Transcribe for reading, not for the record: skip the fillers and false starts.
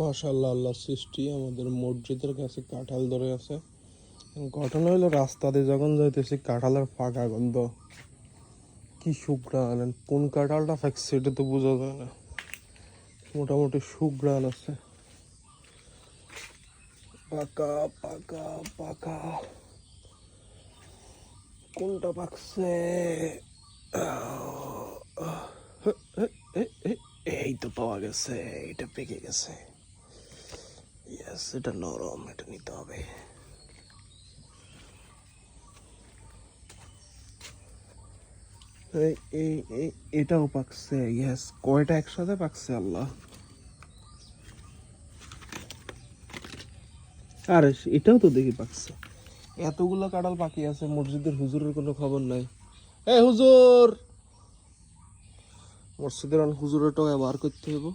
মাশাআল্লাহ, আল্লাহ সৃষ্টি। আমাদের মসজিদের কাছে কাঁঠাল ধরে আছে। ঘটনা হলো, রাস্তা দিয়ে যখন যাইতেছি কাঁঠালের ফাঁকা গন্ধ, কি সুঘ্রাণ! কোন কাঁঠালটা ফেকছে এটা তো বোঝা যায় না, মোটামুটি সুঘ্রাণ আছে। পাকা পাকা পাকা, কোনটা পাকছে? এই তো পাওয়া গেছে, এটা পেকে গেছে। ইয়েস, এটা নরম, এটা নিতে হবে। এটাও পাকছে। ইয়েস, কয়টা একসাথে পাকছে আল্লাহ! আরে এটাও তো দেখি পাকছে। এতগুলো কাঁঠাল পাকি আছে, মসজিদের হুজুরের কোনো খবর নাই। এই হুজুর, মসজিদের হুজুরের টাকা বার করতে হবে।